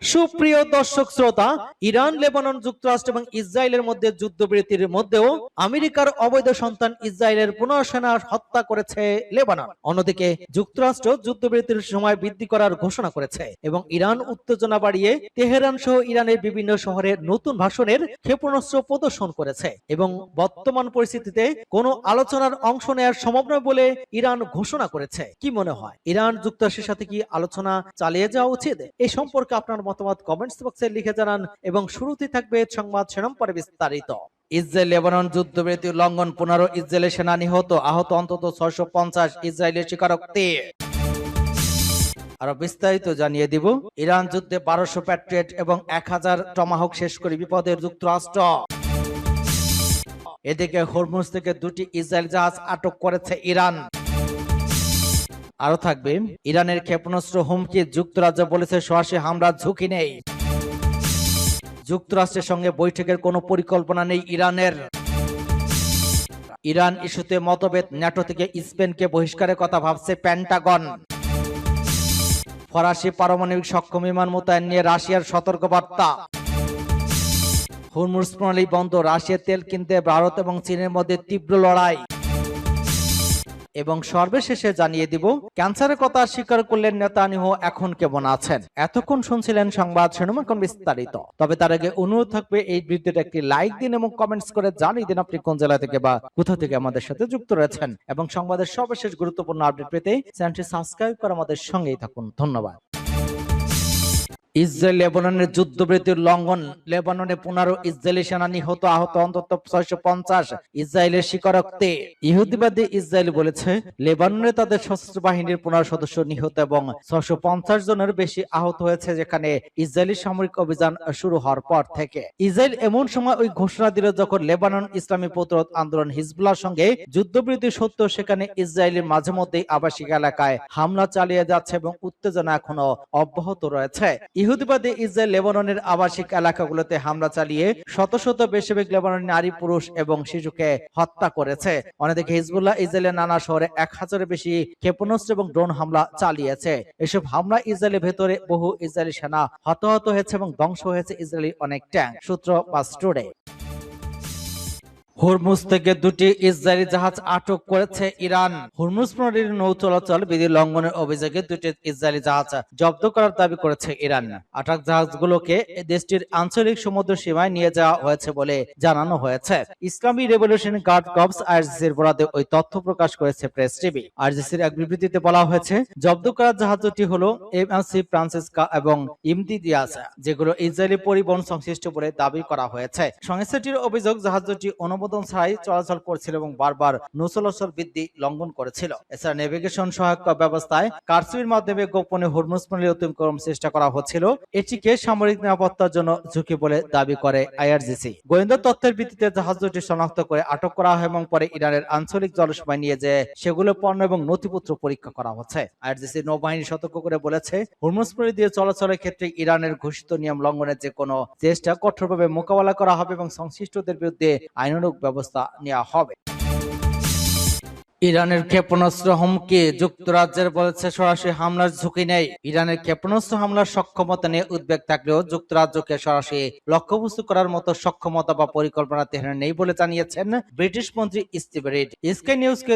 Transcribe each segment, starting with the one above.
সুপ্রিয় দর্শক শ্রোতা, ইরান, লেবানন, যুক্তরাষ্ট্র এবং ইসরায়েলের মধ্যে যুদ্ধবিরতির মধ্যেও আমেরিকার অবৈধ সন্তান ইসরায়েলের 15 সেনা হত্যা করেছে লেবানন। অন্যদিকে যুক্তরাষ্ট্র যুদ্ধবিরতির সময় বৃদ্ধি করার ঘোষণা করেছে এবং ইরান উত্তেজনা বাড়িয়ে তেহরান সহ ইরানের বিভিন্ন শহরে নতুন ভাষণের ক্ষেপণাস্ত্র প্রদর্শন করেছে এবং বর্তমান পরিস্থিতিতে কোনো আলোচনার অংশ নেওয়ার সম্ভব নয় বলে ইরান ঘোষণা করেছে। কি মনে হয়, ইরান যুক্তরাষ্ট্রের সাথে কি আলোচনা চালিয়ে যাওয়া উচিত? এই সম্পর্কে আপনার মতামত কমেন্টস বক্সে লিখে জানান এবং শুরুতেই থাকবে সংবাদ শিরোনাম পরে বিস্তারিত। ইসরায়েল লেবানন যুদ্ধবিরতি উল্লঙ্ঘন, 15 ইসরায়েলের সেনা নিহত, আহত অন্তত 650, ইসরায়েলের স্বীকারোক্তি। আরো বিস্তারিত জানিয়ে দিব। ইরান যুদ্ধে 1200 প্যাট্রিয়ট এবং 1000 টমাহক শেষ করে বিপদের যুক্তরাষ্ট্র। এদিকে হরমুজ থেকে 2টি ইসরায়েল জাহাজ আটক করেছে ইরান। আরো থাকবে, ইরানের ক্ষেপণাস্ত্র হুমকি, যুক্তরাজ্য বলেছে সরাসরি হামলার ঝুঁকি নেই। যুক্তরাষ্ট্রের সঙ্গে বৈঠকের কোনো পরিকল্পনা নেই ইরানের। ইরান ইস্যুতে মতভেদ, ন্যাটো থেকে স্পেনকে বহিষ্কারের কথা ভাবছে পেন্টাগন। ফরাসি পারমাণবিক সক্ষম বিমান মোতায়েন নিয়ে রাশিয়ার সতর্কবার্তা। হরমুজ প্রণালী বন্ধ, রাশিয়ার তেল কিনতে ভারত এবং চীনের মধ্যে তীব্র লড়াই। এবং সর্বশেষে জানিয়ে দিব, ক্যান্সারের কথা স্বীকার করলেন নেতানিয়াহু, এখন কেমন আছেন। এতক্ষণ শুনছিলেন সংবাদ শিরোনাম, এখন বিস্তারিত। তবে তার আগে অনুরোধ থাকবে, এই ভিডিওটা একটি লাইক দিন এবং কমেন্টস করে জানিয়ে দিন আপনি কোন জেলা থেকে বা কোথা থেকে আমাদের সাথে যুক্ত রয়েছেন, এবং সংবাদের সর্বশেষ গুরুত্বপূর্ণ আপডেট পেতে চ্যানেলটি সাবস্ক্রাইব করে আমাদের সঙ্গেই থাকুন। ধন্যবাদ। ইসরায়েল লেবাননের যুদ্ধবিরতির লঙ্ঘন, লেবাননে 15 ইসরায়েলি সেনা নিহত, আহত অন্তত 650, ইসরায়েলের স্বীকারোক্তি। ইহুদিবাদী ইসরায়েল বলেছে লেবাননে তাদের সশস্ত্র বাহিনীর 15 সদস্য নিহত এবং 650 জনের বেশি আহত হয়েছে, যেখানে ইসরায়েলি সামরিক অভিযান শুরু হওয়ার পর থেকে। ইসরায়েল এমন সময় ওই ঘোষণা দিল যখন লেবানন ইসলামী প্রতিরোধ আন্দোলন হিজবুল্লাহর সঙ্গে যুদ্ধবিরতি সত্ত্বেও সেখানে ইসরায়েলের মাঝে মধ্যেই আবাসিক এলাকায় হামলা চালিয়ে যাচ্ছে এবং উত্তেজনা এখনো অব্যাহত রয়েছে। ইহুদিবাদী ইসরায়েল লেবাননের আবাসিক এলাকাগুলোতে হামলা চালিয়ে শত শত বেশিরভাগ লেবাননের নারী, পুরুষ এবং শিশুকে হত্যা করেছে। অন্যদিকে হিজবুল্লাহ ইসরায়েলের নানা শহরে 1000-এর বেশি ক্ষেপণাস্ত্র এবং ড্রোন হামলা চালিয়েছে। এসব হামলা ইসরায়েলের ভেতরে বহু ইসরায়েলি সেনা হতাহত হয়েছে এবং ধ্বংস হয়েছে ইসরায়েলি অনেক ট্যাঙ্ক। সূত্র পাস টুডে। হরমুজ থেকে 2টি ইসরায়েলি জাহাজ আটক করেছে ইরান। হরমুজ প্রণালীর নৌ চলাচল বিধি লঙ্ঘনের অভিযোগে 2টি ইসরায়েলি জাহাজ জব্দ করার দাবি করেছে ইরান। আটক জাহাজগুলোকে দেশটির আঞ্চলিক সমুদ্র সীমায় নিয়ে যাওয়া হয়েছে বলে জানানো হয়েছে। ইসলামী রেভলিউশন গার্ড কর্পস আরজিসির বরাতে ওই তথ্য প্রকাশ করেছে প্রেস টিভি। আরজিসির এক বিবৃতিতে বলা হয়েছে, জব্দ করা জাহাজ দুটি হলো এমএসসি ফ্রান্সিসকা এবং ইমতিদিয়াস, যেগুলো ইসরায়েলি পরিবহন সংশ্লিষ্ট বলে দাবি করা হয়েছে। সংস্থাটির অভিযোগ, জাহাজ দুটি অনুমোদন ছাড়াই চলাচল করছিল এবং বারবার নৌচলাচল বিধি লঙ্ঘন করেছিল। এছাড়া নেভিগেশন সহায়ক ব্যবস্থায় কারচুপির মাধ্যমে গোপনে হরমুজ প্রণালী অতিক্রম চেষ্টা করা হচ্ছিল। এটিকে সামরিক নিরাপত্তার জন্য ঝুঁকি বলে দাবি করে আইআরজিসি। গোয়েন্দা তথ্যের ভিত্তিতে জাহাজ দুটি শনাক্ত করে আটক করা হয় এবং পরে ইরানের আঞ্চলিক জলসীমায় নিয়ে যেয়ে সেগুলো পণ্য এবং নথিপত্র পরীক্ষা করা হচ্ছে। আইআরজিসি নৌবাহিনী সতর্ক করে বলেছে, হরমুজ প্রণালী দিয়ে চলাচলের ক্ষেত্রে ইরানের ঘোষিত নিয়ম লঙ্ঘনের যে কোনো চেষ্টা কঠোরভাবে মোকাবেলা করা হবে এবং সংশ্লিষ্টদের বিরুদ্ধে আইনানুগ ব্যবস্থা নেওয়া হবে। ইরানের ক্ষেপণাস্ত্র হুমকি, যুক্তরাজ্যের বলেছে সরাসরি হামলার ঝুঁকি নেই। ইরানের ক্ষেপণাস্ত্র হামলার সক্ষমতা নিয়ে উদ্বেগ থাকলেও যুক্তরাজ্যকে সরাসরি লক্ষ্যবস্তু করার মতো সক্ষমতা বা পরিকল্পনা তেহরান নেই বলে জানিয়েছেন ব্রিটিশ মন্ত্রী স্টিভ রিড। স্কাই নিউজকে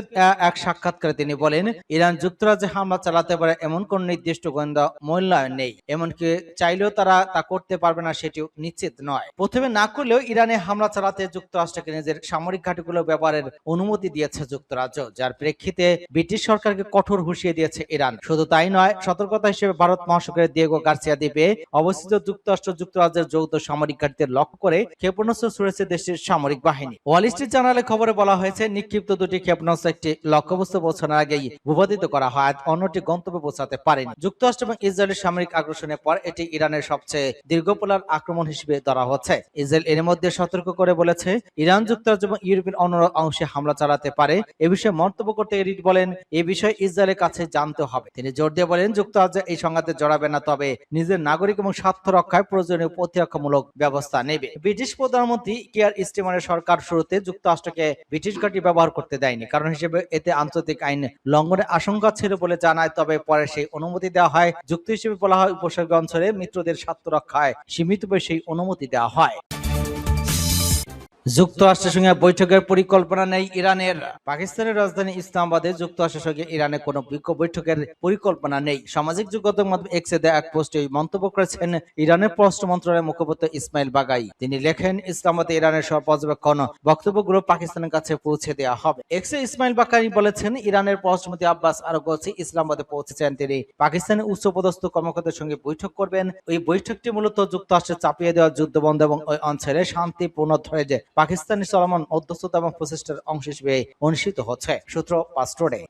এক সাক্ষাৎকারে তিনি বলেন, ইরান যুক্তরাজ্যে হামলা চালাতে পারে এমন কোন নির্দিষ্ট গোয়েন্দা মূল্যায়ন নেই, এমনকি চাইলেও তারা তা করতে পারবে না সেটিও নিশ্চিত নয়। প্রথমে না করলেও ইরানে হামলা চালাতে যুক্তরাষ্ট্রকে নিজের সামরিক ঘাঁটিগুলো ব্যবহারের অনুমতি দিয়েছে যুক্তরাজ্য, যার প্রেক্ষিতে ব্রিটিশ সরকারকে কঠোর হুঁশিয়ে দিয়েছে ইরান। শুধু তাই নয়, সতর্কতা হিসেবে ভারত মহাসাগরের দিয়েগো গার্সিয়া দ্বীপে অবস্থিত যুক্তরাষ্ট্র যুক্তরাজ্যের যৌথ সামরিক ঘাঁটিতে লক্ষ্য করে ক্ষেপণাস্ত্র ছুড়েছে দেশটির সামরিক বাহিনী। ওয়াল স্ট্রিট জার্নালে খবরে বলা হয়েছে, নিক্ষিপ্ত 2টি ক্ষেপণাস্ত্র একটি লক্ষ্যবস্তু পৌঁছানোর আগেই ভূপাতিত করা হয়, অন্যটি গন্তব্যে পৌঁছাতে পারেনি। যুক্তরাষ্ট্র এবং ইসরায়েলের সামরিক আগ্রাসনের পর এটি ইরানের সবচেয়ে দীর্ঘপল্লার আক্রমণ হিসেবে ধরা হচ্ছে। ইসরায়েল এর মধ্যে সতর্ক করে বলেছে, ইরান যুক্তরাজ্য এবং ইউরোপের অন্য অংশে হামলা চালাতে পারে। এ বিষয়ে মন্তব্য করতে রিড বলেন, এই বিষয়ে ইসরায়েলের কাছে জানতে হবে। তিনি জোর দিয়ে বলেন, যুক্তরাজ্য এই সংঘাতে জড়াবে না, তবে নিজের নাগরিক এবং স্বার্থ রক্ষায় প্রয়োজনীয় প্রতিরক্ষামূলক ব্যবস্থা নেবে। ব্রিটিশ প্রধানমন্ত্রী কিয়ার স্টিমারের সরকার শুরুতে যুক্তরাষ্ট্রকে ব্রিটিশ ঘাঁটি ব্যবহার করতে দেয়নি, কারণ হিসেবে এতে আন্তর্জাতিক আইন লঙ্ঘনের আশঙ্কা ছিল বলে জানায়। তবে পরে সেই অনুমতি দেওয়া হয়। যুক্তি হিসেবে বলা হয়, উপসাগরীয় অঞ্চলে মিত্রদের স্বার্থ রক্ষায় সীমিতভাবে সেই অনুমতি দেওয়া হয়। যুক্তরাষ্ট্রের সঙ্গে বৈঠকের পরিকল্পনা নেই ইরানের। পাকিস্তানের রাজধানী ইসলামাবাদে যুক্তরাষ্ট্রের সঙ্গে ইরানের কোনো বৈঠকের পরিকল্পনা নেই। সামাজিক যোগাযোগ মাধ্যম এক্সে দেয়া এক পোস্টে মন্তব্য করেছেন ইরানের পররাষ্ট্র মন্ত্রণালয়ের মুখপাত্র ইসমাইল বাগাই। তিনি লেখেন, ইসলামাবাদে ইরানের সব পর্যবেক্ষণ বক্তব্যগুলো পাকিস্তানের কাছে পৌঁছে দেওয়া হবে। এক্সে ইসমাইল বাগাই বলেছেন, ইরানের পররাষ্ট্রমন্ত্রী আব্বাস আরাগচি ইসলামাবাদে পৌঁছেছেন। তিনি পাকিস্তানের উচ্চপদস্থ কর্মকর্তাদের সঙ্গে বৈঠক করবেন। ওই বৈঠকটি মূলত যুক্তরাষ্ট্রের চাপিয়ে দেওয়া যুদ্ধবন্ধ এবং ওই অঞ্চলে শান্তি পুনরুদ্ধারে যে পাকিস্তানি চলমান মধ্যস্থতা এবং প্রচেষ্টার অংশ হিসেবে অনুষ্ঠিত হচ্ছে। সূত্র পাস্টোরে।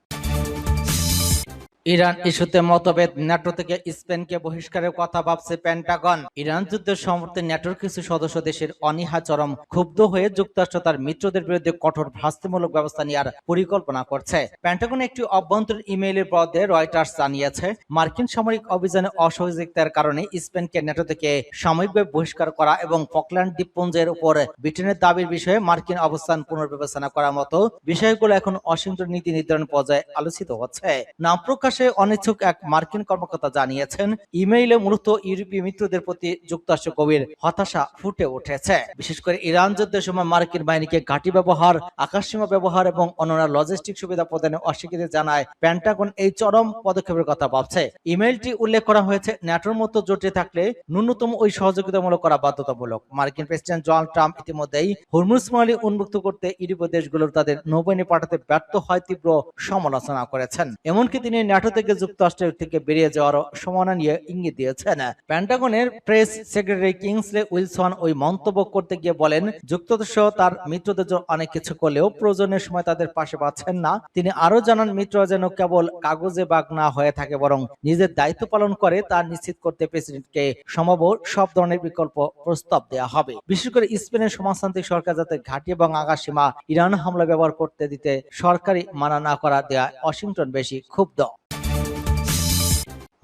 ইরান ইস্যুতে মতভেদ, ন্যাটো থেকে স্পেনকে বহিষ্কারের কথা ভাবছে পেন্টাগন। ইরান যুদ্ধের সমর্থনে ন্যাটোর কিছু সদস্য দেশের অনীহা চরম ক্ষুব্ধ হয়ে যুক্তরাষ্ট্র তার মিত্রদের বিরুদ্ধে কঠোর শাস্তিমূলক ব্যবস্থা নেওয়ার পরিকল্পনা করছে। পেন্টাগন একটি অভ্যন্তরীণ ইমেইলের পদে রয়টার্স জানিয়েছে, মার্কিন সামরিক অভিযানে অসহযোগিতার কারণে স্পেনকে ন্যাটো থেকে সাময়িকভাবে বহিষ্কার করা এবং ফকল্যান্ড দ্বীপপুঞ্জের উপর ব্রিটেনের দাবির বিষয়ে মার্কিন অবস্থান পুনর্বিবেচনা করার মতো বিষয়গুলো এখন ওয়াশিংটন নীতি নির্ধারণ পর্যায়ে আলোচিত হচ্ছে। নাম প্রকাশ অনিচ্ছুক এক মার্কিন কর্মকর্তা জানিয়েছেন, ইমেইলে মূলত ইউরোপীয় মিত্রদের প্রতি যুক্তরাষ্ট্র গভীর হতাশা ফুটে উঠেছে। বিশেষ করে ইরান যুদ্ধের সময় মার্কিন বাহিনীকে ঘাঁটি ব্যবহার, আকাশসীমা ব্যবহার এবং অন্যান্য লজিস্টিক সুবিধা প্রদানে অস্বীকৃতি জানায় পেন্টাগন এই চরম পদক্ষেপের কথা ভাবছে। ইমেইলটি উল্লেখ করা হয়েছে, ন্যাটোর মতো জোটে থাকলে ন্যূনতম ওই সহযোগিতামূলক করা বাধ্যতামূলক। মার্কিন প্রেসিডেন্ট ডোনাল্ড ট্রাম্প ইতিমধ্যেই হরমুজ প্রণালী উন্মুক্ত করতে ইউরোপীয় দেশগুলোর তাদের নৌবাহিনী পাঠাতে ব্যর্থ হয় তীব্র সমালোচনা করেছেন। এমনকি তিনি ন্যাটো থেকে যুক্তরাষ্ট্রের থেকে বেরিয়ে যাওয়ার সম্ভাবনা নিয়ে ইঙ্গিত দিয়েছেন। পেন্টাগনের প্রেস সেক্রেটারি কিংসলে উইলসন ওই মন্তব্য করতে গিয়ে বলেন, যুক্তরাষ্ট্র তার মিত্রদের জন্য অনেক কিছু করলেও প্রয়োজনের সময় তাদের পাশে পাচ্ছেন না। তিনি আরো জানান, মিত্ররা যেন কেবল কাগজে বাগ না হয়ে থাকে, বরং নিজের দায়িত্ব পালন করে তা নিশ্চিত করতে প্রেসিডেন্টকে সম্ভব সব ধরনের বিকল্প প্রস্তাব দেওয়া হবে। বিশেষ করে স্পেনের সমাজতান্ত্রিক সরকার যাতে ঘাঁটি এবং আকাশসীমা ইরান হামলা ব্যবহার করতে দিতে সরকারি মানা না করা দেয়া ওয়াশিংটন বেশি ক্ষুব্ধ।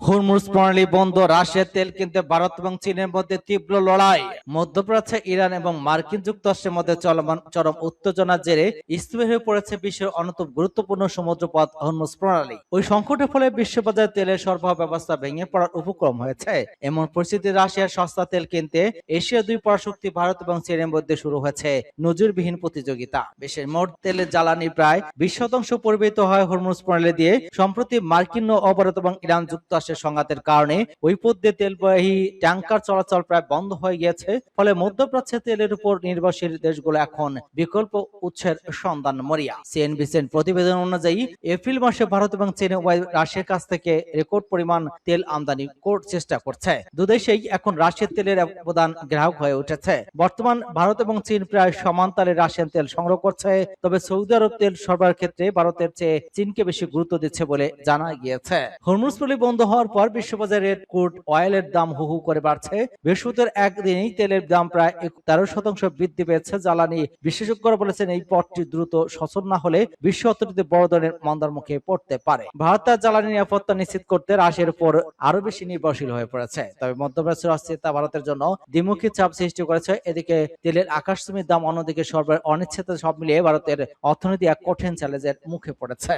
হরমুজ প্রণালী বন্ধ, রাশিয়ার তেল কিনতে ভারত এবং চীনের মধ্যে তীব্র লড়াই। মধ্যপ্রাচ্যে ইরান এবং মার্কিন যুক্তরাষ্ট্রের মধ্যে চলমান চরম উত্তেজনার জেরে স্থবির হয়ে পড়েছে বিশ্বের অন্যতম গুরুত্বপূর্ণ সমুদ্রপথ হরমুজ প্রণালী। ওই সংকটের ফলে বিশ্ববাজারে তেলের সরবরাহ ব্যবস্থা ভেঙে পড়ার উপক্রম হয়েছে। এমন পরিস্থিতি রাশিয়ার সস্তা তেল কিনতে এশিয়া দুই পরাশক্তি ভারত এবং চীনের মধ্যে শুরু হয়েছে নজিরবিহীন প্রতিযোগিতা। বিশ্বের মোট তেলের জ্বালানি প্রায় 20% পরিবহিত হয় হরমুজ প্রণালী দিয়ে। সম্প্রতি মার্কিন নৌ অবরোধ এবং ইরান যুক্তরাষ্ট্রের সংঘাতের কারণে ওই পথ দিয়ে তেলবাহী ট্যাঙ্কার চলাচল প্রায় বন্ধ হয়ে গেছে। ফলে মধ্যপ্রাচ্যে তেলের উপর নির্ভরশীল দেশগুলো এখন বিকল্প উৎসের সন্ধান মরিয়া। সিএনবিসির প্রতিবেদন অনুযায়ী এপ্রিল মাসে ভারত এবং চীন উভয় রাশিয়ার কাছ থেকে রেকর্ড পরিমাণ তেল আমদানি করতে চেষ্টা করছে। দুদেশেই এখন রাশিয়ার তেলের প্রধান গ্রাহক হয়ে উঠেছে। বর্তমান ভারত এবং চীন প্রায় সমান তালে রাশিয়ান তেল সংগ্রহ করছে। তবে সৌদি আরব তেল সরবরাহের ক্ষেত্রে ভারতের চেয়ে চীনকে বেশি গুরুত্ব দিচ্ছে বলে জানা গিয়েছে। হরমুজ প্রণালী বন্ধ হওয়ার পর বিশ্ববাজারে ক্রুড অয়েলের দাম হু হু করে বাড়ছে। বৃহস্পতিবার একদিনেই তেলের দাম প্রায় 13% বৃদ্ধি পেয়েছে। জ্বালানি বিশেষজ্ঞরা বলেছেন, এই পথটি দ্রুত সচল না হলে বিশ্ব অর্থনীতি বড় ধরনের মন্দার মুখে পড়তে পারে। ভারত তার জ্বালানি নিরাপত্তা নিশ্চিত করতে রাশিয়ার উপর আরো বেশি নির্ভরশীল হয়ে পড়েছে। তবে মধ্যপ্রাচ্যের অস্থিরতা ভারতের জন্য দ্বিমুখী চাপ সৃষ্টি করেছে। এদিকে তেলের আকাশচুম্বী দাম, অন্যদিকে সরবরাহের অনিশ্চয়তা, সব মিলিয়ে ভারতের অর্থনীতি এক কঠিন চ্যালেঞ্জের মুখে পড়েছে।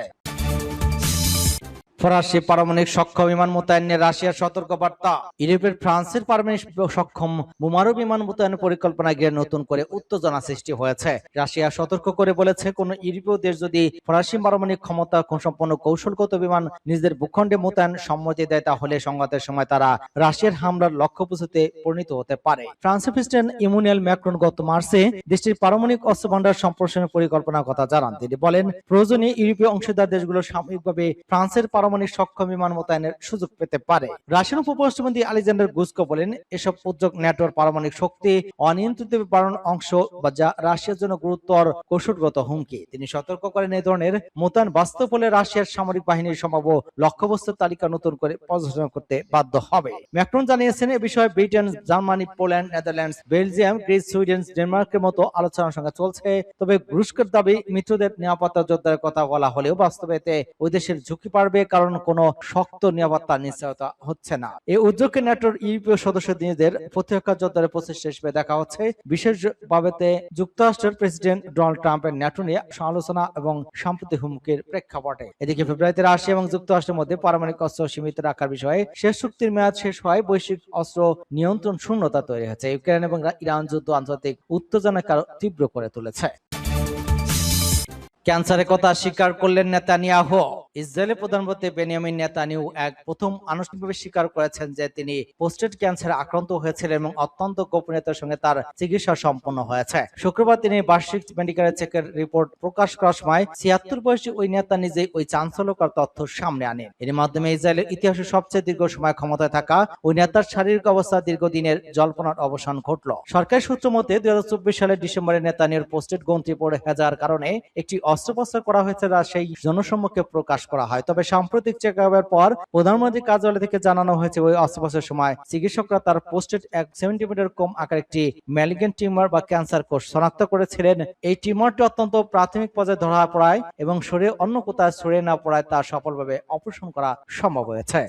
ফরাসি পারমাণবিক সক্ষম বিমান মোতায়েন নিয়ে রাশিয়ার সতর্ক বার্তা। ইউরোপের ফ্রান্সের পারমাণবিক সক্ষম বোমারু বিমান মোতায়েনের পরিকল্পনা ঘিরে নতুন করে উত্তেজনা সৃষ্টি হয়েছে। রাশিয়া সতর্ক করে বলেছে, কোন ইউরোপীয় দেশ যদি ফরাসি পারমাণবিক ক্ষমতা সম্পন্ন কৌশলগত বিমান নিজেদের ভূখণ্ডে মোতায়েন সম্মতি দেয়, তাহলে সংঘাতের সময় তারা রাশিয়ার হামলার লক্ষ্যবস্তুতে পরিণত হতে পারে। ফ্রান্সের প্রেসিডেন্ট ইমানুয়েল ম্যাক্রন গত মার্চে দেশটির পারমাণবিক অস্ত্র ভান্ডার সম্প্রসারণের পরিকল্পনার কথা জানান। তিনি বলেন, প্রয়োজনে ইউরোপীয় অংশীদার দেশগুলো সাময়িকভাবে ফ্রান্সের পারমাণবিক পারমাণবিক সক্ষম বিমান মোতায়েনের সুযোগ পেতে পারে। রাশিয়ান উপরাষ্ট্রপতি আলেকজান্ডার গুস্কো বলেন, এসব উদ্যোগ ন্যাটোর পারমাণবিক শক্তি অনিয়ন্ত্রিত বাড়ানোর অংশ বা যা রাশিয়ার জন্য গুরুতর কৌশলগত হুমকি। তিনি সতর্ক করেন, এই ধরনের মোতায়েন বাস্তব হলে রাশিয়ার সামরিক বাহিনীর সম্ভাব্য লক্ষ্যবস্তুর তালিকা নতুন করে পর্যালোচনা করতে বাধ্য হবে। ম্যাক্রন জানিয়েছেন, এ বিষয়ে Britain, Germany, Poland, Netherlands, Belgium, Greece, Sweden, ডেনমার্কের মতো আলোচনার সঙ্গে চলছে। তবে তুরস্কের দাবি, মিত্রদের নিরাপত্তা জোরদারের কথা বলা হলেও বাস্তবে এতে ওই দেশের ঝুঁকি বাড়বে, কারণ কোনো শক্ত নিরাপত্তা নিশ্চয়তা হচ্ছে না। এই উদ্যোগকে ন্যাটোর ইউরোপীয় সদস্যদের প্রতিরক্ষা জোরদারের প্রচেষ্টা হিসেবে দেখা হচ্ছে, বিশেষভাবে যুক্তরাষ্ট্রের প্রেসিডেন্ট ডোনাল্ড ট্রাম্পের ন্যাটো নিয়ে সমালোচনা এবং সাম্প্রতিক হুমকির প্রেক্ষাপটে। এদিকে ফেব্রুয়ারিতে রাশিয়া এবং যুক্তরাষ্ট্রের মধ্যে পারমাণবিক অস্ত্র সীমিত রাখার বিষয়ে শেষ চুক্তির মেয়াদ শেষ হওয়ায় বৈশ্বিক অস্ত্র নিয়ন্ত্রণ শূন্যতা তৈরি হয়েছে। ইউক্রেন এবং ইরান যুদ্ধ আন্তর্জাতিক উত্তেজনাকে আরো তীব্র করে তুলেছে। ক্যান্সারের কথা স্বীকার করলেন নেতানিয়াহু। ইসরায়েলের প্রধানমন্ত্রী বেনিয়ামিন নেতানিয়াহু প্রথম আনুষ্ঠানিকভাবে স্বীকার করেছেন যে তিনি প্রোস্টেট ক্যান্সারে আক্রান্ত হয়েছিলেন এবং অত্যন্ত গোপনীয়তার সঙ্গে তার চিকিৎসা সম্পন্ন হয়েছে। শুক্রবার তিনি বার্ষিক মেডিকেল চেকের রিপোর্ট প্রকাশ করার সময় ৭৬ বয়সী ওই নেতা নিজেই ওই চাঞ্চল্যকর তথ্য সামনে আনেন। এর মাধ্যমে ইসরায়েলের ইতিহাসে সবচেয়ে দীর্ঘ সময় ক্ষমতায় থাকা ওই নেতার শারীরিক অবস্থা দীর্ঘদিনের জল্পনার অবসান ঘটল। সরকারি সূত্র মতে ২০২৪ সালের ডিসেম্বরে নেতানিয়াহুর প্রোস্টেট গ্রন্থি পড়ে যাওয়ার কারণে একটি অস্ত্রোপচার করা হয়েছে, সেই জনসম্মুখে প্রকাশ করা হয়। তবে সাম্প্রতিক চেকআপের পর প্রধানমন্ত্রী কার্যালয় থেকে জানানো হয়েছে, ওই অস্ত্রোপচারের সময় চিকিৎসকরা তার প্রোস্টেট ১ সেন্টিমিটার কম আকার একটি ম্যালিগন্ট টিউমার বা ক্যান্সার কোষ শনাক্ত করেছিলেন। এই টিউমারটি অত্যন্ত প্রাথমিক পর্যায়ে ধরা পড়ায় এবং শরীরে অন্য কোথাও ছড়িয়ে না পড়ায় তা সফলভাবে অপারেশন করা সম্ভব হয়েছে।